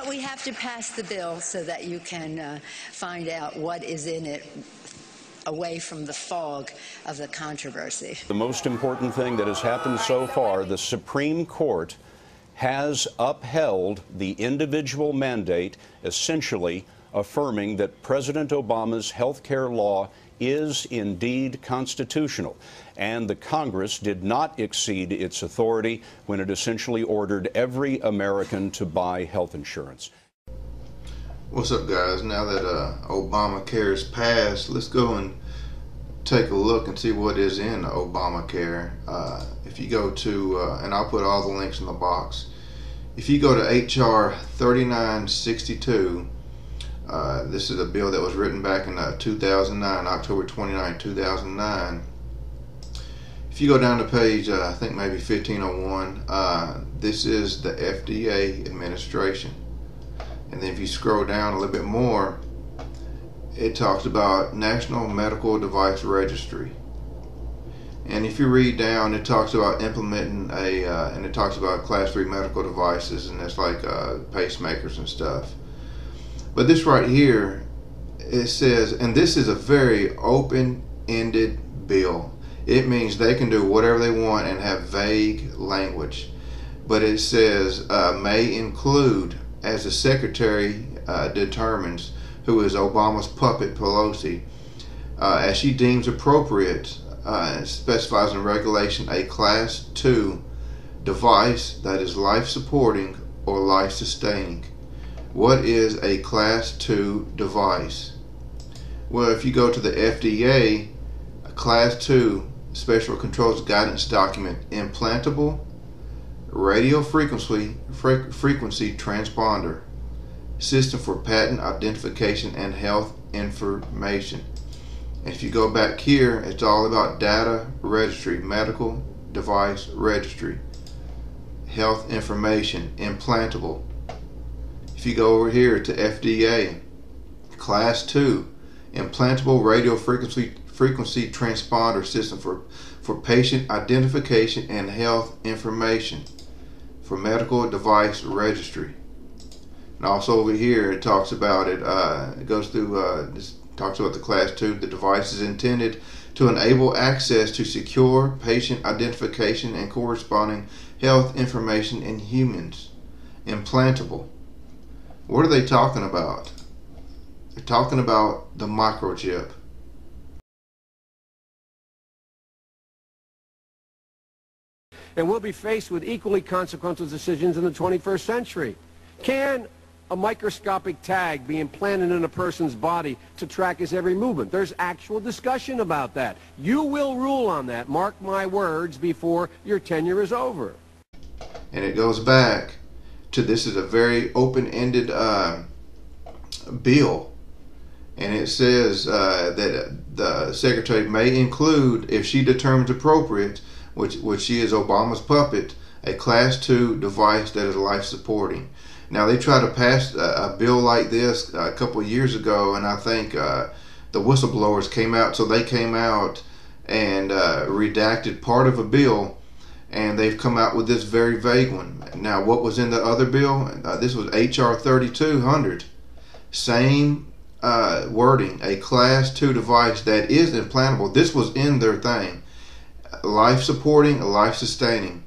we have to pass the bill so that you can find out what is in it, away from the fog of the controversy. The most important thing that has happened so far, the Supreme Court has upheld the individual mandate, essentially affirming that President Obama's health care law is indeed constitutional. And the Congress did not exceed its authority when it essentially ordered every American to buy health insurance. What's up, guys? Now that Obamacare is passed, let's go and take a look and see what is in Obamacare. If you go to, and I'll put all the links in the box. If you go to HR 3962, this is a bill that was written back in 2009, October 29, 2009. If you go down to page, I think maybe 1501, this is the FDA administration. And then if you scroll down a little bit more, it talks about National Medical Device Registry. And if you read down, it talks about implementing and it talks about Class 3 medical devices, and that's like pacemakers and stuff. But this right here, it says, and this is a very open-ended bill. It means they can do whatever they want and have vague language. But it says, may include, as the Secretary determines, who is Obama's puppet, Pelosi, as she deems appropriate, specifies in regulation a Class 2 device that is life-supporting or life-sustaining. What is a Class 2 device? Well, if you go to the FDA, a Class 2 Special Controls Guidance Document, implantable radio frequency transponder system for patent identification and health information. And if you go back here, it's all about data registry, medical device registry, health information, implantable. If you go over here to FDA, Class 2, implantable radio frequency transponder system for patient identification and health information for medical device registry. And also over here, it talks about it. It goes through. This talks about the Class 2. The device is intended to enable access to secure patient identification and corresponding health information in humans. Implantable. What are they talking about? They're talking about the microchip. And we'll be faced with equally consequential decisions in the 21st century. Can a microscopic tag be implanted in a person's body to track his every movement? There's actual discussion about that. You will rule on that, mark my words, before your tenure is over. And it goes back to, this is a very open-ended bill. And it says that the Secretary may include, if she determines appropriate, which she is Obama's puppet, a Class 2 device that is life-supporting. Now, they tried to pass a bill like this a couple of years ago, and I think the whistleblowers came out, so they came out and redacted part of a bill, and they've come out with this very vague one. Now, what was in the other bill? This was HR 3200. Same wording, a Class 2 device that is implantable. This was in their thing. Life-supporting, life-sustaining.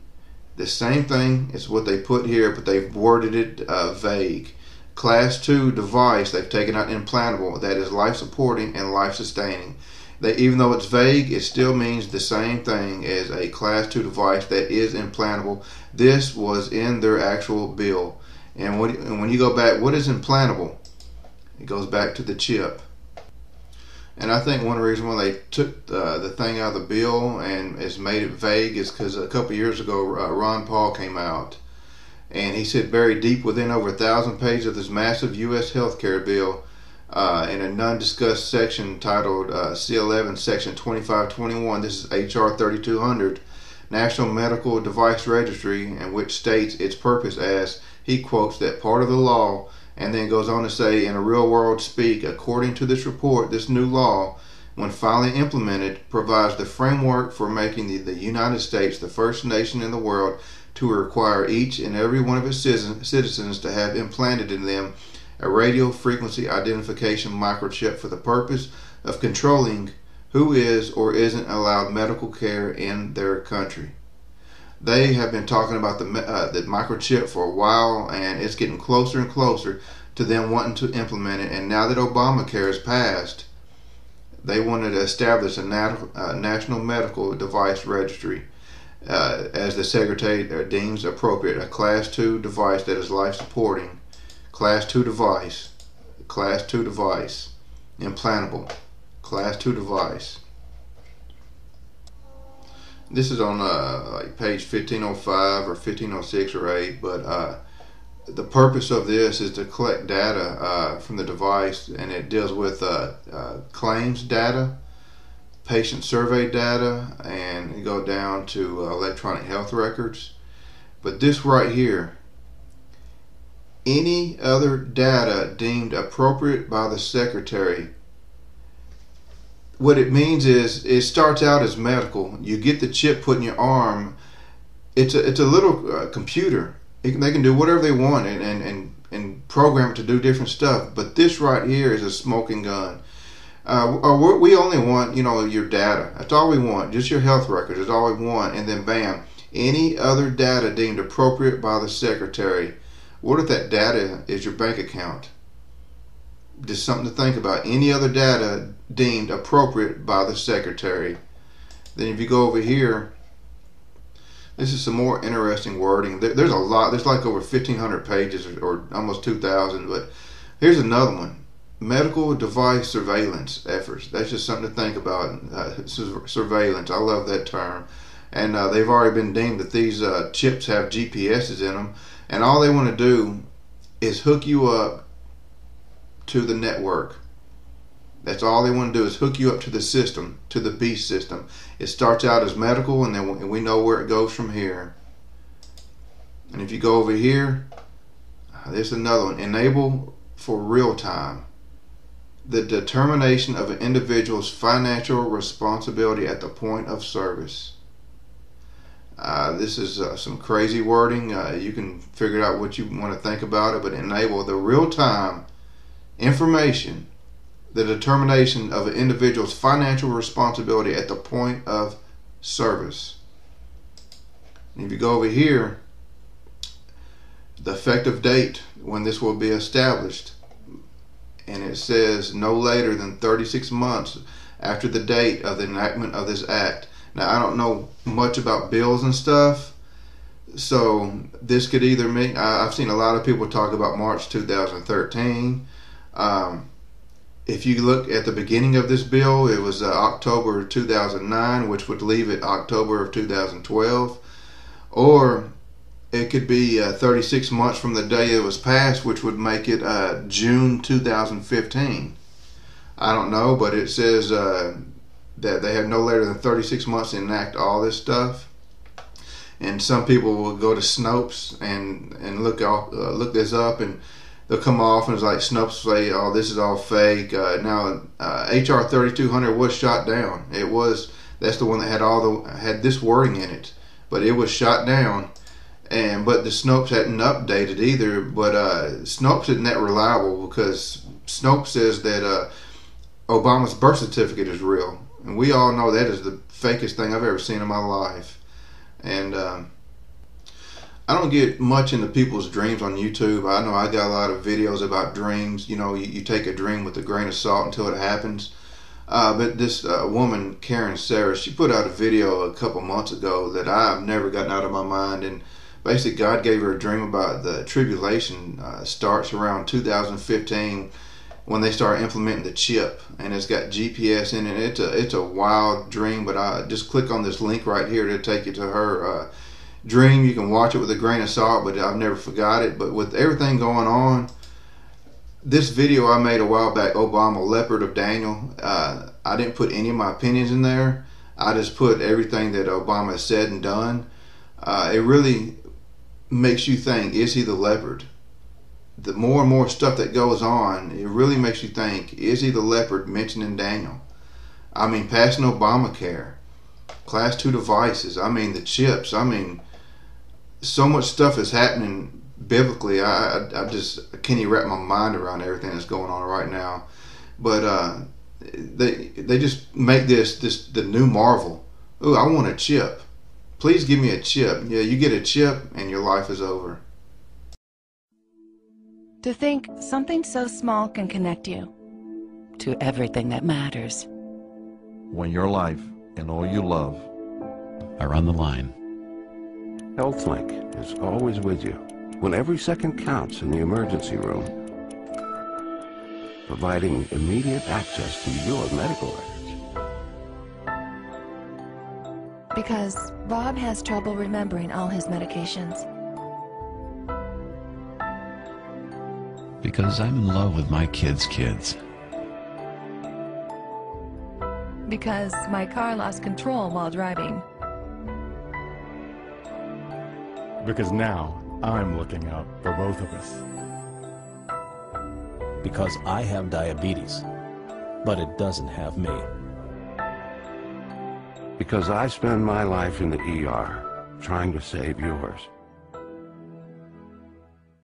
The same thing is what they put here, but they've worded it vague. Class 2 device, they've taken out implantable, that is life-supporting and life-sustaining. Even though it's vague, it still means the same thing as a Class 2 device that is implantable. This was in their actual bill. And when you go back, what is implantable? It goes back to the chip. And I think one reason why they took the thing out of the bill and has made it vague is because a couple years ago Ron Paul came out and he said buried deep within over 1,000 pages of this massive U.S. healthcare bill in a non-discussed section titled C11 section 2521, this is HR 3200, National Medical Device Registry, and which states its purpose as, he quotes, that part of the law, and then goes on to say, in a real world speak, according to this report, this new law, when finally implemented, provides the framework for making the United States the first nation in the world to require each and every one of its citizens to have implanted in them a radio frequency identification microchip for the purpose of controlling who is or isn't allowed medical care in their country. They have been talking about the microchip for a while, and it's getting closer and closer to them wanting to implement it. And now that Obamacare has passed, they wanted to establish a national medical device registry, as the Secretary deems appropriate, a Class 2 device that is life-supporting. Class 2 device. Class 2 device. Implantable. Class 2 device. This is on like page 1505 or 1506 or 8, but the purpose of this is to collect data from the device, and it deals with claims data, patient survey data, and you go down to electronic health records. But this right here, any other data deemed appropriate by the Secretary, what it means is it starts out as medical. You get the chip put in your arm. It's a little computer. They can do whatever they want and program it to do different stuff. But this right here is a smoking gun. We only want, your data. That's all we want. Just your health records. That's all we want. And then bam, any other data deemed appropriate by the Secretary. What if that data is your bank account? Just something to think about. Any other data deemed appropriate by the Secretary. Then if you go over here, this is some more interesting wording. There's a lot. There's like over 1,500 pages or almost 2,000. But here's another one. Medical device surveillance efforts. That's just something to think about. Surveillance. I love that term. And they've already been deemed that these chips have GPSs in them. And all they want to do is hook you up to the network. That's all they want to do is hook you up to the system, to the beast system. It starts out as medical, and then we know where it goes from here. And if you go over here, there's another one. Enable for real time. The determination of an individual's financial responsibility at the point of service. This is some crazy wording. You can figure out what you want to think about it, but enable the real-time information, the determination of an individual's financial responsibility at the point of service. And if you go over here, the effective date when this will be established, and it says no later than 36 months after the date of the enactment of this act. Now, I don't know much about bills and stuff, so this could either mean, I've seen a lot of people talk about March 2013. If you look at the beginning of this bill, it was October 2009, which would leave it October of 2012. Or it could be 36 months from the day it was passed, which would make it June 2015. I don't know, but it says that they have no later than 36 months to enact all this stuff. And some people will go to Snopes and look this up, and they'll come off and it's like Snopes say, "Oh, this is all fake." Now, HR 3200 was shot down. That's the one that had this wording in it, but it was shot down. But the Snopes hadn't updated either. But Snopes isn't that reliable, because Snopes says that Obama's birth certificate is real, and we all know that is the fakest thing I've ever seen in my life. And I don't get much into people's dreams on YouTube. I know I got a lot of videos about dreams. You take a dream with a grain of salt until it happens. But this woman, Karen Sarah, she put out a video a couple months ago that I've never gotten out of my mind. And basically, God gave her a dream about the tribulation starts around 2015 when they start implementing the chip, and it's got GPS in it. It's a wild dream, but I just click on this link right here to take you to her dream. You can watch it with a grain of salt, but I've never forgot it. But with everything going on, this video I made a while back, Obama, Leopard of Daniel, I didn't put any of my opinions in there. I just put everything that Obama has said and done. It really makes you think, is he the leopard? The more and more stuff that goes on, it really makes you think, is he the leopard mentioned in Daniel? I mean, passing Obamacare, Class 2 devices, I mean, the chips, I mean, so much stuff is happening biblically. I can't even wrap my mind around everything that's going on right now. But they just make this the new marvel. Ooh, I want a chip. Please give me a chip. Yeah, you get a chip and your life is over. To think something so small can connect you to everything that matters. When your life and all you love are on the line. HealthLink is always with you when every second counts in the emergency room, providing immediate access to your medical records. Because Bob has trouble remembering all his medications. Because I'm in love with my kids' kids. Because my car lost control while driving. Because now I'm looking out for both of us. Because I have diabetes, but it doesn't have me. Because I spend my life in the ER trying to save yours.